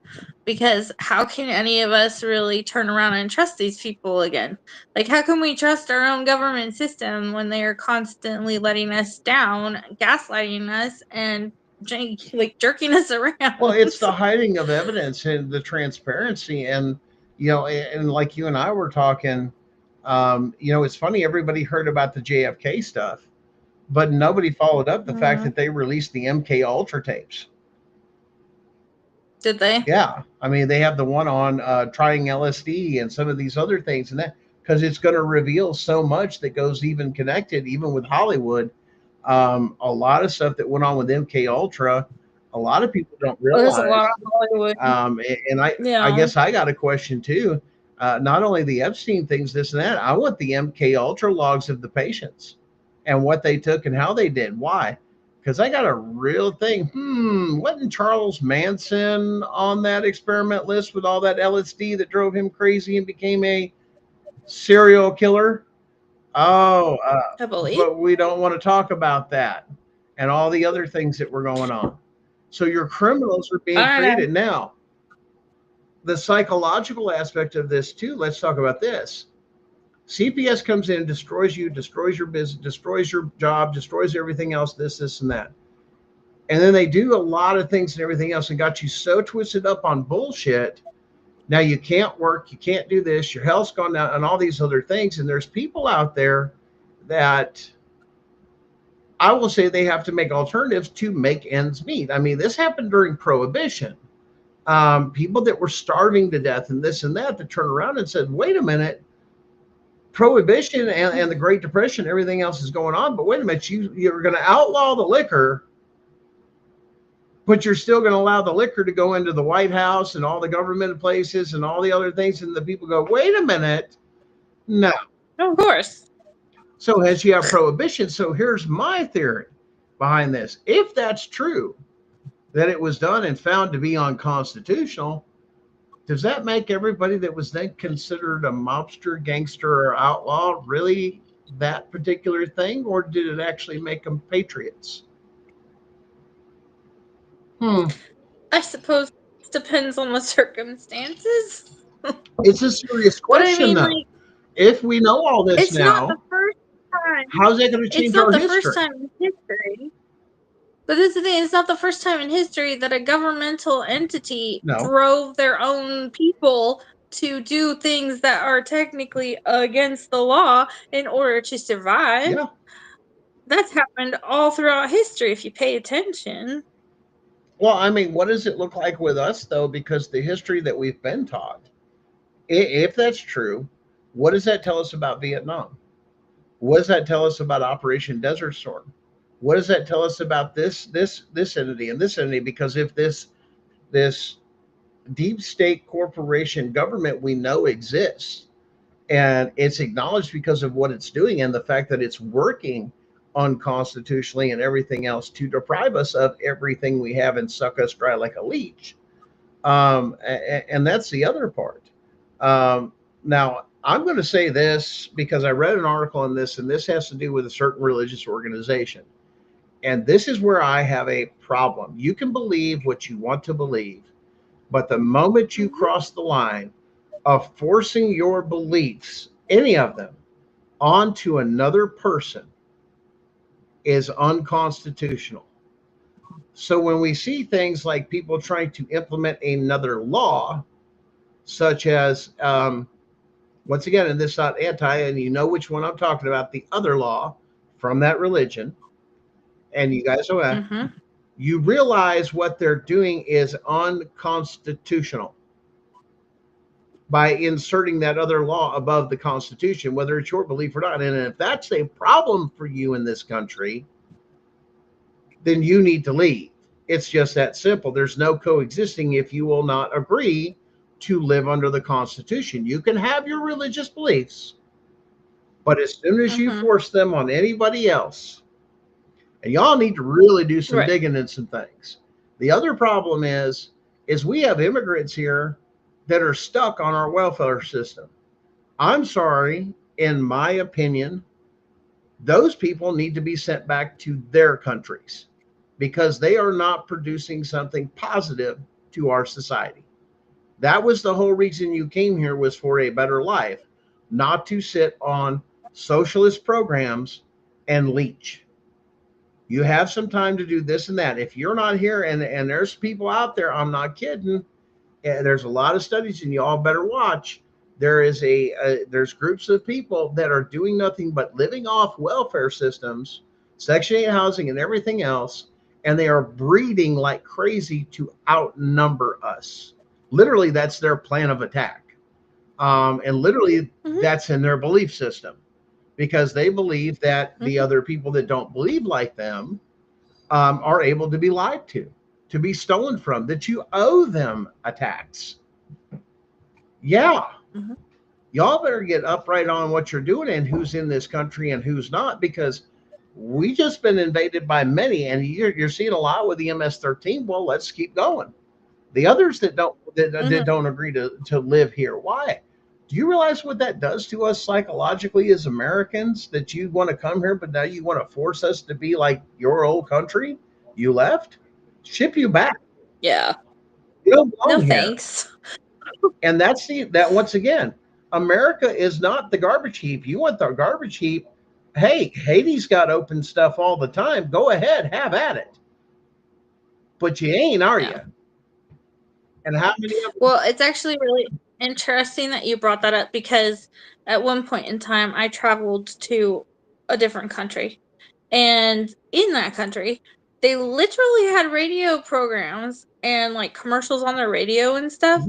because how can any of us really turn around and trust these people again? Like, how can we trust our own government system when they are constantly letting us down, gaslighting us, and jerking us around? Well, it's the hiding of evidence and the transparency, and and like you and I were talking, it's funny, everybody heard about the JFK stuff, but nobody followed up the fact that they released the MK Ultra tapes. Did they? Yeah. I mean, they have the one on trying LSD and some of these other things, and that because it's going to reveal so much that goes even connected, even with Hollywood. A lot of stuff that went on with MK Ultra, a lot of people don't realize. There's a lot of Hollywood. And I guess I got a question too. Not only the Epstein things, this and that, I want the MK Ultra logs of the patients and what they took and how they did. Why? Because I got a real thing. Wasn't Charles Manson on that experiment list with all that LSD that drove him crazy and became a serial killer? Oh, I believe. but we don't want to talk about that and all the other things that were going on. So your criminals are being created. Now, the psychological aspect of this too, let's talk about this. CPS comes in, destroys you, destroys your business, destroys your job, destroys everything else, this, and that. And then they do a lot of things and everything else and got you so twisted up on bullshit Now you can't work, you can't do this, your health's gone down, and all these other things. And there's people out there that I will say they have to make alternatives to make ends meet. I mean, this happened during Prohibition. People that were starving to death and this and that turn around and said, wait a minute, Prohibition and the Great Depression, everything else is going on, but wait a minute, you're going to outlaw the liquor, but you're still going to allow the liquor to go into the White House and all the government places and all the other things. And the people go, wait a minute, no. Of course. So as you have Prohibition, so here's my theory behind this. If that's true, that it was done and found to be unconstitutional, does that make everybody that was then considered a mobster, gangster, or outlaw really that particular thing? Or did it actually make them patriots? I suppose it depends on the circumstances. It's a serious question, but I mean, though. like, if we know all this it's now, not the first time. how's that going to change it's not our the history? first time in history. But this is the thing, it's not the first time in history that a governmental entity drove their own people to do things that are technically against the law in order to survive. Yeah. That's happened all throughout history if you pay attention. Well, I mean, what does it look like with us, though? Because the history that we've been taught, if that's true, what does that tell us about Vietnam? What does that tell us about Operation Desert Storm? What does that tell us about this entity and this entity? Because if this deep state corporation government we know exists, and it's acknowledged because of what it's doing and the fact that it's working unconstitutionally and everything else to deprive us of everything we have and suck us dry like a leech. And that's the other part. Now, I'm going to say this because I read an article on this, and this has to do with a certain religious organization. And this is where I have a problem. You can believe what you want to believe, but the moment you cross the line of forcing your beliefs, any of them, onto another person is unconstitutional. So when we see things like people trying to implement another law, such as, once again, and this is not anti, and you know which one I'm talking about, the other law from that religion, and you guys know you realize what they're doing is unconstitutional by inserting that other law above the Constitution, whether it's your belief or not. And if that's a problem for you in this country, then you need to leave. It's just that simple. There's no coexisting if you will not agree to live under the Constitution. You can have your religious beliefs, but as soon as you force them on anybody else, and y'all need to really do some digging in some things. The other problem is we have immigrants here that are stuck on our welfare system. I'm sorry, in my opinion, those people need to be sent back to their countries because they are not producing something positive to our society. That was the whole reason you came here, was for a better life, not to sit on socialist programs and leech. You have some time to do this and that. If you're not here, and there's people out there, I'm not kidding, there's a lot of studies, and you all better watch. There's groups of people that are doing nothing but living off welfare systems, Section 8 housing, and everything else, and they are breeding like crazy to outnumber us. Literally, that's their plan of attack. And literally, that's in their belief system, because they believe that the other people that don't believe like them are able to be lied to be stolen from, that you owe them a tax. Yeah. Y'all better get upright on what you're doing and who's in this country and who's not, because we just been invaded by many, and you're seeing a lot with the MS-13. Well, let's keep going. The others that don't agree to live here. Why? Do you realize what that does to us psychologically as Americans, that you want to come here, but now you want to force us to be like your old country you left? Ship you back. Yeah. You don't belong here. Thanks. And that's that once again, America is not the garbage heap. You want the garbage heap. Hey, Haiti's got open stuff all the time. Go ahead, have at it. But you ain't, are you? And how many of them? Well, it's actually really interesting that you brought that up because at one point in time I traveled to a different country. And in that country, they literally had radio programs and like commercials on their radio and stuff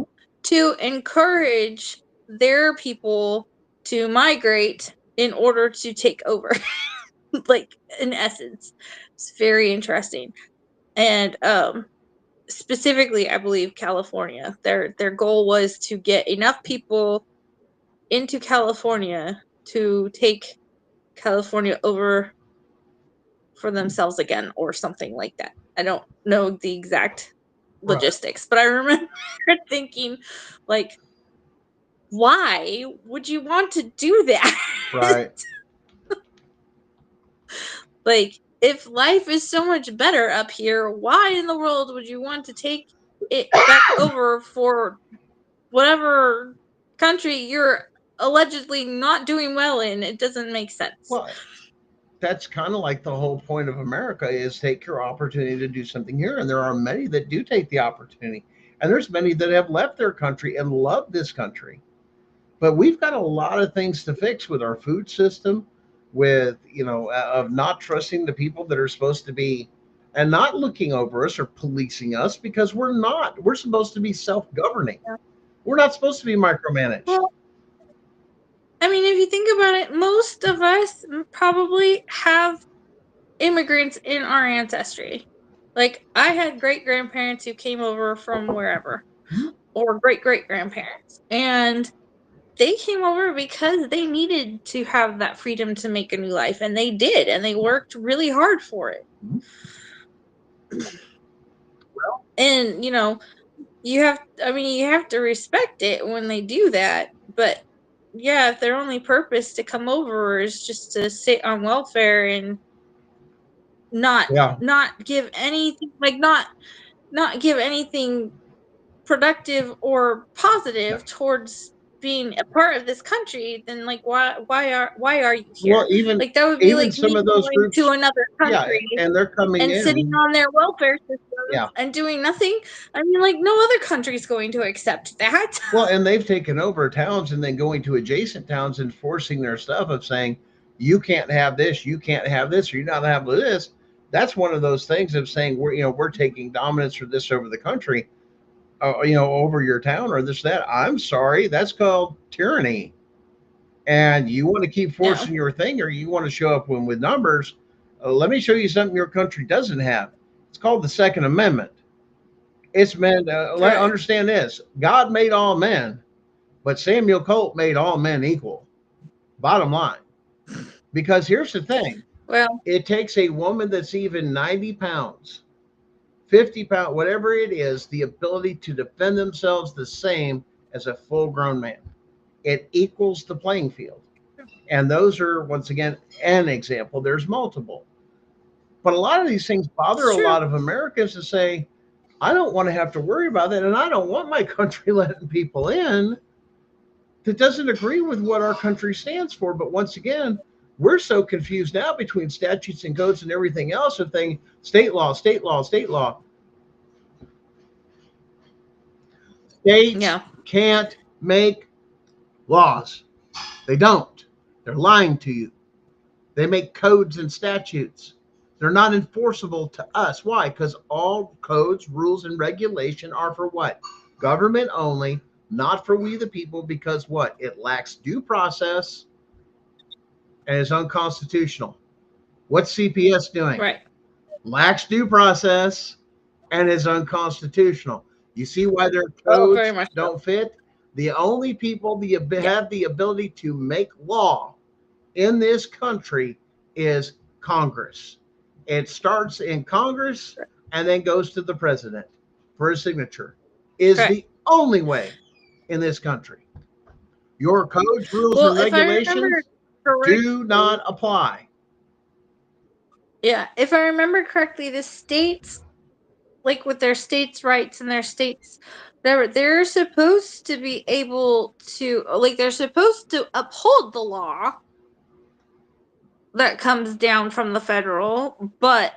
to encourage their people to migrate in order to take over. Like in essence. It's very interesting. And specifically I believe California. Their goal was to get enough people into California to take California over for themselves again or something like that. I don't know the exact logistics, but I remember thinking like why would you want to do that? Right. Like if life is so much better up here, why in the world would you want to take it back over for whatever country you're allegedly not doing well in? It doesn't make sense. Well, that's kind of like the whole point of America is take your opportunity to do something here. And there are many that do take the opportunity. And there's many that have left their country and love this country. But we've got a lot of things to fix with our food system, with, of not trusting the people that are supposed to be and not looking over us or policing us because we're not. We're supposed to be self-governing. We're not supposed to be micromanaged. Well, I mean, if you think about it, most of us probably have immigrants in our ancestry. Like, I had great grandparents who came over from wherever, or great great grandparents. And they came over because they needed to have that freedom to make a new life. And they did. And they worked really hard for it. And, you have to respect it when they do that. But yeah, if their only purpose to come over is just to sit on welfare and not give anything, like not give anything productive or positive towards being a part of this country, then like why are you here? Well, even like that would be like some me of those going groups, to another country and they're coming and in sitting on their welfare system and doing nothing. I mean, like no other country is going to accept that. Well, and they've taken over towns and then going to adjacent towns and forcing their stuff of saying, you can't have this, you can't have this, or you're not have this. That's one of those things of saying we're taking dominance for this over the country, over your town or this that. I'm sorry, that's called tyranny. And you want to keep forcing your thing, or you want to show up with numbers. Let me show you something your country doesn't have. It's called the Second Amendment. It's meant, understand this. God made all men, but Samuel Colt made all men equal. Bottom line. Because here's the thing. Well, it takes a woman that's even 90 pounds, 50 pounds, whatever it is, the ability to defend themselves the same as a full grown man. It equals the playing field. And those are, once again, an example. There's multiple. But a lot of these things bother a lot of Americans to say, I don't want to have to worry about that. And I don't want my country letting people in that doesn't agree with what our country stands for. But once again, we're so confused now between statutes and codes and everything else of thing, state law, state law, state law. States can't make laws. They don't. They're lying to you. They make codes and statutes. They're not enforceable to us. Why? Because all codes, rules, and regulation are for what? Government only, not for we the people, because what? It lacks due process and is unconstitutional. What's CPS doing? Right. Lacks due process and is unconstitutional. You see why their codes don't fit? The only people that have the ability to make law in this country is Congress. It starts in Congress and then goes to the president for a signature. Is the only way in this country. Your codes, rules, and regulations do not apply. Yeah, if I remember correctly, the states, like with their states' rights and their states, they're supposed to be able to, like, they're supposed to uphold the law that comes down from the federal, but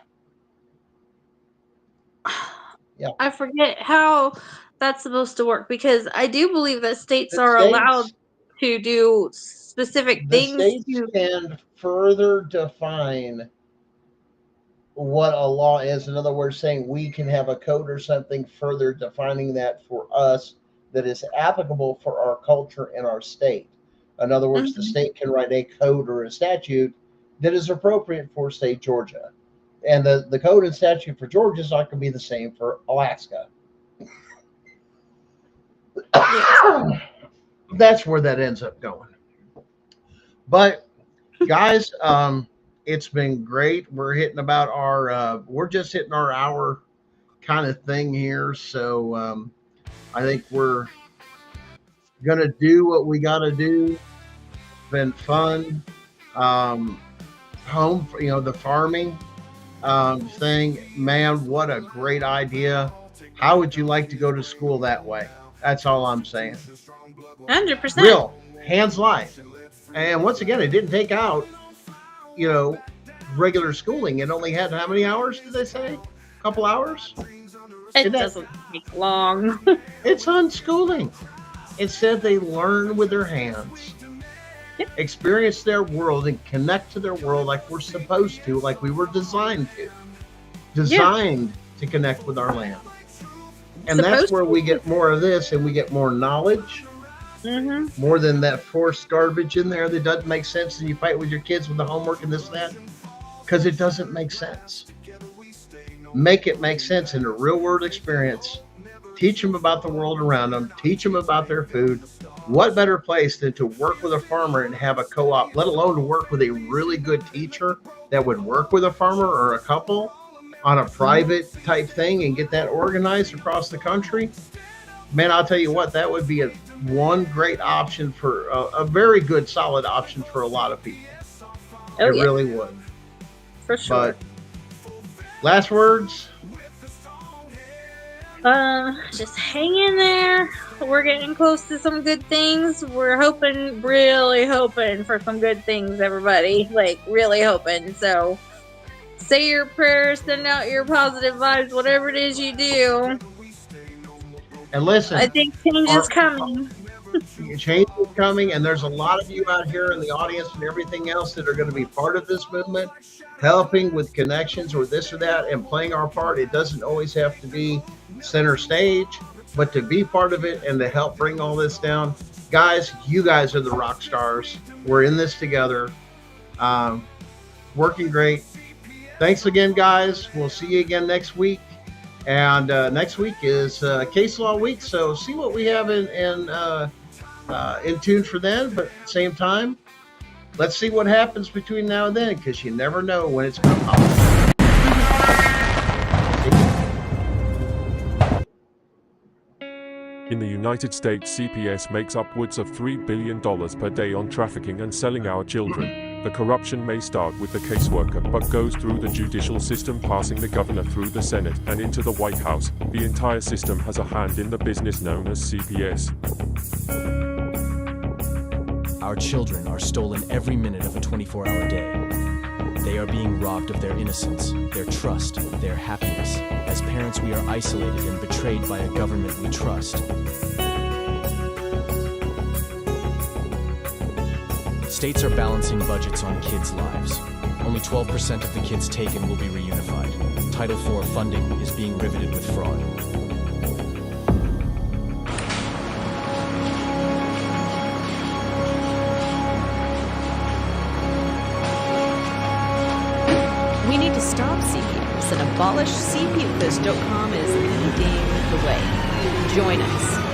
I forget how that's supposed to work, because I do believe that states The are states- allowed to do specific The things states to can further define what a law is. In other words, saying we can have a code or something further defining that for us that is applicable for our culture and our state. In other words, the state can write a code or a statute that is appropriate for, say, Georgia. And the code and statute for Georgia is not going to be the same for Alaska. That's where that ends up going. But guys, it's been great. We're hitting about we're just hitting our hour kind of thing here. So I think we're going to do what we got to do. Been fun. Home, the farming thing, man, what a great idea. How would you like to go to school that way? That's all I'm saying. 100%. Real, hands live. And once again, it didn't take out, regular schooling. It only had how many hours did they say? A couple hours? It doesn't take long. It's unschooling. It said they learn with their hands, experience their world, and connect to their world like we're supposed to, like we were designed to. To connect with our land. And that's where we get more of this, and we get more knowledge. More than that forced garbage in there that doesn't make sense, and you fight with your kids with the homework and this and that, because it doesn't make sense. Make it make sense in a real world experience. Teach them about the world around them. Teach them about their food. What better place than to work with a farmer and have a co-op, let alone to work with a really good teacher that would work with a farmer or a couple on a private type thing and get that organized across the country. Man, I'll tell you what, that would be one great option for a very good, solid option for a lot of people. It really would. For sure. But last words? Just hang in there. We're getting close to some good things. We're really hoping for some good things, everybody. Like, really hoping. So, say your prayers, send out your positive vibes, whatever it is you do. And listen, I think change is coming. Change is coming, and there's a lot of you out here in the audience and everything else that are going to be part of this movement, helping with connections or this or that and playing our part. It doesn't always have to be center stage, but to be part of it and to help bring all this down. Guys, you guys are the rock stars. We're in this together. Working great. Thanks again, guys. We'll see you again next week. And next week is case law week, so see what we have in tune for then. But at the same time, let's see what happens between now and then, because you never know when it's going to pop. In the United States, CPS makes upwards of $3 billion per day on trafficking and selling our children. The corruption may start with the caseworker, but goes through the judicial system, passing the governor through the Senate and into the White House. The entire system has a hand in the business known as CPS. Our children are stolen every minute of a 24-hour day. They are being robbed of their innocence, their trust, their happiness. As parents, we are isolated and betrayed by a government we trust. States are balancing budgets on kids' lives. Only 12% of the kids taken will be reunified. Title IV funding is being riveted with fraud. We need to stop CPS and abolish CPS.com is leading the way. Join us.